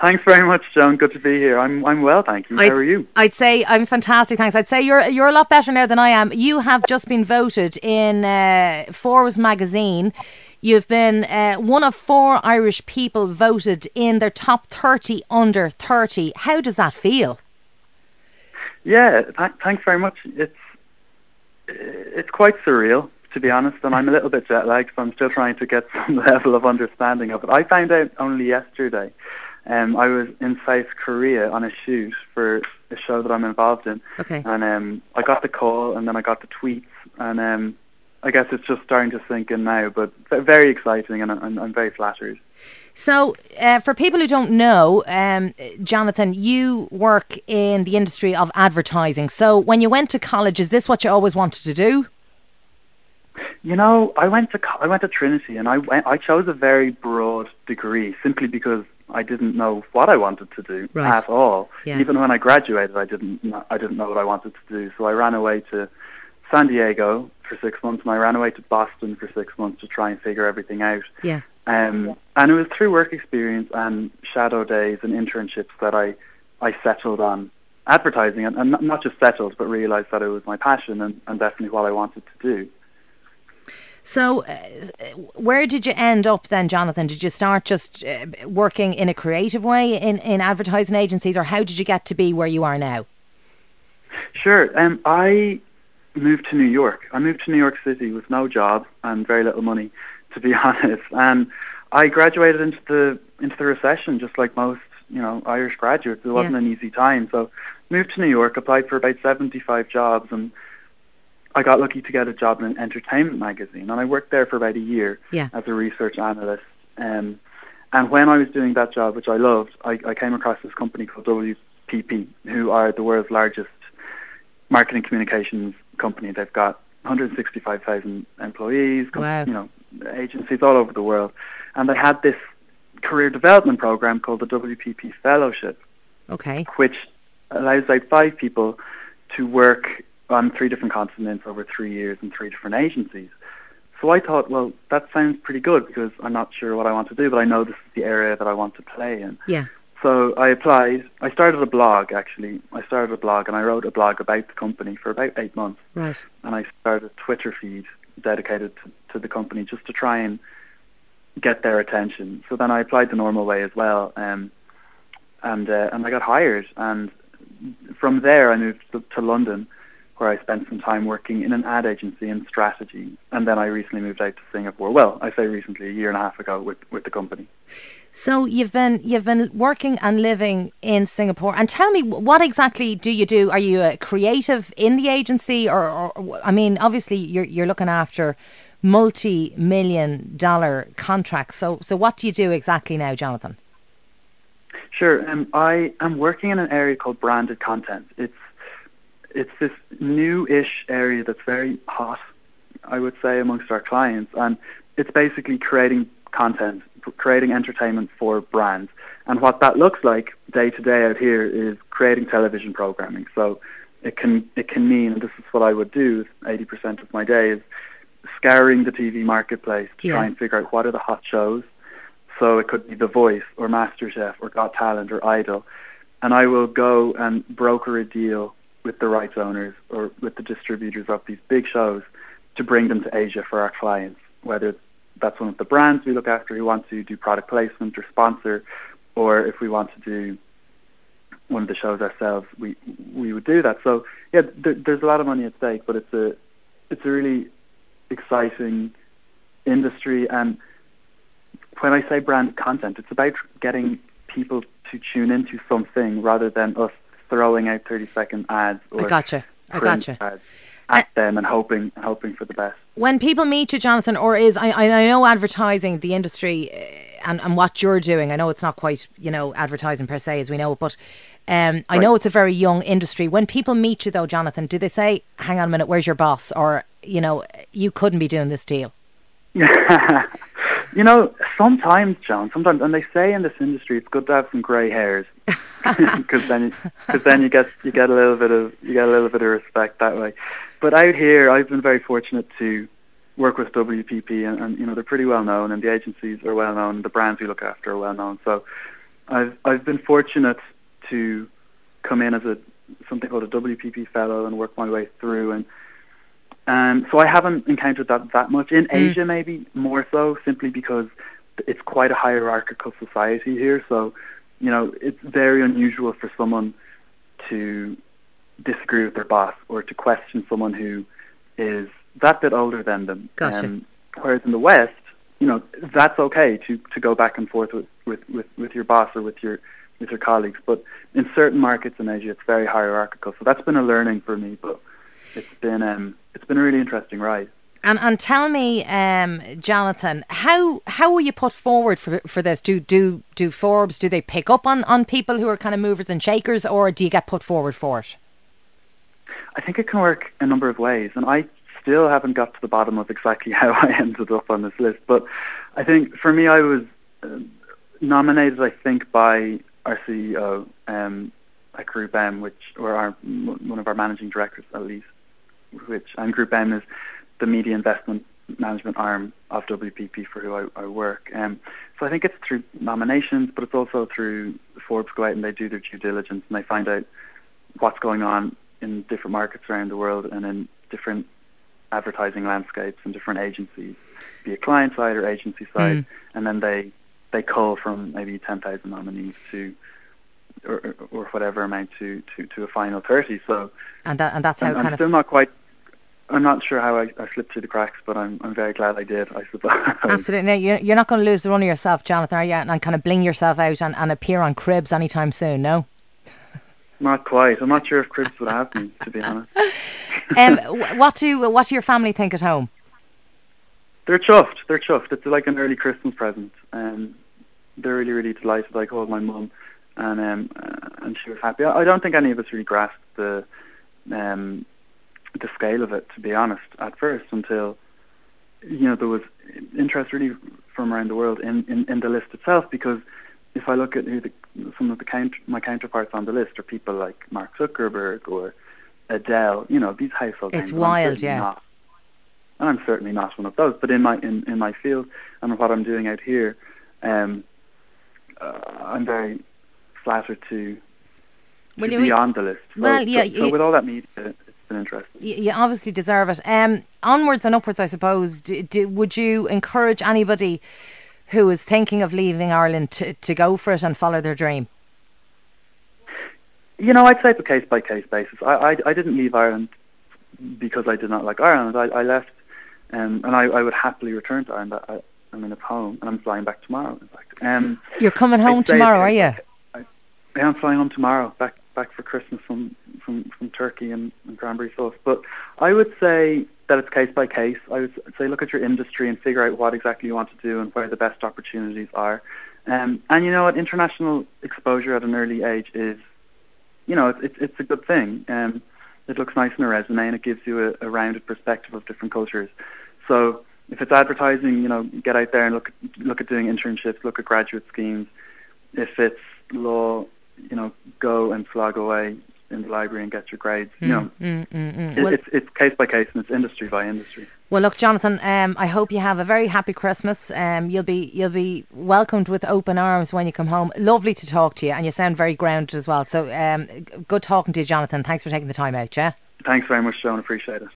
Thanks very much, Joan. Good to be here. I'm well, thank you. How are you? I'd say I'm fantastic, thanks. I'd say you're a lot better now than I am. You have just been voted in Forbes magazine. You've been one of 4 Irish people voted in their top 30 under 30. How does that feel? Yeah, thanks very much. It's quite surreal, to be honest, and I'm a little bit jet lagged, so I'm still trying to get some level of understanding of it. I found out only yesterday. I was in South Korea on a shoot for a show that I'm involved in. Okay. And I got the call, and then I got the tweets, and I guess it's just starting to sink in now, but very exciting, and I'm very flattered. So, for people who don't know, Jonathan, you work in the industry of advertising. So, when you went to college, is this what you always wanted to do? You know, I went to Trinity, and I chose a very broad degree simply because I didn't know what I wanted to do at all. Yeah. Even when I graduated, I didn't know what I wanted to do. So I ran away to San Diego for 6 months, and I ran away to Boston for 6 months to try and figure everything out. Yeah. And it was through work experience and shadow days and internships that I settled on advertising, and not just settled, but realised that it was my passion and definitely what I wanted to do. So, where did you end up then, Jonathan? Did you start just working in a creative way in advertising agencies, or how did you get to be where you are now? Sure. I moved to New York. I moved to New York City with no job and very little money, to be honest. And I graduated into the recession, just like most, Irish graduates. It wasn't an easy time. So, moved to New York, applied for about 75 jobs, and I got lucky to get a job in an entertainment magazine, and I worked there for about a year as a research analyst. And when I was doing that job, which I loved, I came across this company called WPP, who are the world's largest marketing communications company. They've got 165,000 employees, agencies all over the world. And they had this career development program called the WPP Fellowship, which allows like 5 people to work on 3 different continents over 3 years in 3 different agencies. So I thought, well, that sounds pretty good because I'm not sure what I want to do, but I know this is the area that I want to play in. Yeah. So I applied. I started a blog, actually. And I wrote a blog about the company for about 8 months. Right. And I started a Twitter feed dedicated to the company just to try and get their attention. So then I applied the normal way as well, and I got hired. And from there I moved to London, where I spent some time working in an ad agency in strategy, and then I recently moved out to Singapore. Well, I say recently, 1.5 years ago with the company. So you've been working and living in Singapore, and tell me, what exactly do you do? Are you a creative in the agency, or I mean, obviously you're looking after multi-million-dollar contracts. So what do you do exactly now, Jonathan? Sure, I am working in an area called branded content. It's this new-ish area that's very hot, I would say, amongst our clients. And it's basically creating content, creating entertainment for brands. And what that looks like day to day out here is creating television programming. So it can mean, and this is what I would do 80% of my day, is scouring the TV marketplace to try and figure out what are the hot shows. So it could be The Voice or MasterChef or Got Talent or Idol. And I will go and broker a deal with the rights owners or with the distributors of these big shows to bring them to Asia for our clients, whether that's one of the brands we look after who want to do product placement or sponsor, or if we want to do one of the shows ourselves, we would do that. So yeah, there's a lot of money at stake, but it's a really exciting industry. And when I say branded content, it's about getting people to tune into something rather than us throwing out 30-second ads or I gotcha. ads at them and hoping for the best. When people meet you, Jonathan, or I know advertising, the industry, and what you're doing, I know it's not quite, advertising per se as we know it, but I know it's a very young industry. When people meet you though, Jonathan, do they say, hang on a minute, where's your boss? Or, you couldn't be doing this deal? Sometimes, John, and they say in this industry it's good to have some grey hairs because then you get a little bit of respect that way. But out here, I've been very fortunate to work with WPP, and they're pretty well known, and the agencies are well known, and the brands we look after are well known. So I've been fortunate to come in as something called a WPP fellow and work my way through, and so I haven't encountered that much in Asia. Maybe more so, simply because it's quite a hierarchical society here. So, it's very unusual for someone to disagree with their boss or to question someone who is that bit older than them. Gotcha. Whereas in the West, that's okay to go back and forth with your boss or with your colleagues. But in certain markets in Asia, it's very hierarchical. So that's been a learning for me, but it's been a really interesting ride. And tell me, Jonathan, how were you put forward for this? Do Forbes, do they pick up on people who are kind of movers and shakers, or do you get put forward for it? I think it can work a number of ways, and I still haven't got to the bottom of exactly how I ended up on this list. But I think for me, I was nominated, I think, by our CEO at Group M, one of our managing directors at least, and Group M is the media investment management arm of WPP for who I work. So I think it's through nominations, but it's also through Forbes go out and they do their due diligence and they find out what's going on in different markets around the world and in different advertising landscapes and different agencies, be it client side or agency side, and then they cull from maybe 10,000 nominees to or whatever amount to a final 30. So and that's how I'm still not quite. I'm not sure how I slipped through the cracks, but I'm very glad I did, I suppose. Absolutely. Now, you're not going to lose the run of yourself, Jonathan, are you? And kind of bling yourself out and appear on Cribs anytime soon, no? Not quite. I'm not sure if Cribs would have me, to be honest. What do your family think at home? They're chuffed. It's like an early Christmas present. They're really, really delighted. I called my mum, and she was happy. I don't think any of us really grasped the scale of it, to be honest, at first, until there was interest really from around the world in the list itself. Because if I look at who some of my counterparts on the list are people like Mark Zuckerberg or Adele, these household names. It's wild, yeah. And I'm certainly not one of those. But in my field and what I'm doing out here, I'm very flattered to be on the list. So with all that media, it's been interesting. You obviously deserve it. Onwards and upwards, I suppose. Would you encourage anybody who is thinking of leaving Ireland to go for it and follow their dream? I'd say it's a case-by-case basis. I didn't leave Ireland because I did not like Ireland. I left, and I would happily return to Ireland. It's home, and I'm flying back tomorrow, in fact. You're coming home tomorrow, are you? Yeah, I'm flying home tomorrow, back for Christmas from turkey and cranberry sauce. But I would say that it's case by case. I would say look at your industry and figure out what exactly you want to do and where the best opportunities are. And you know what, international exposure at an early age is, it's a good thing. It looks nice in a resume and it gives you a rounded perspective of different cultures. So if it's advertising, get out there and look at doing internships, look at graduate schemes. If it's law, go and slog away in the library and get your grades. It's case by case and it's industry by industry. Well, look, Jonathan, I hope you have a very happy Christmas. You'll be welcomed with open arms when you come home. Lovely to talk to you, and you sound very grounded as well. So, good talking to you, Jonathan. Thanks for taking the time out. Yeah. Thanks very much, Joan. Appreciate it.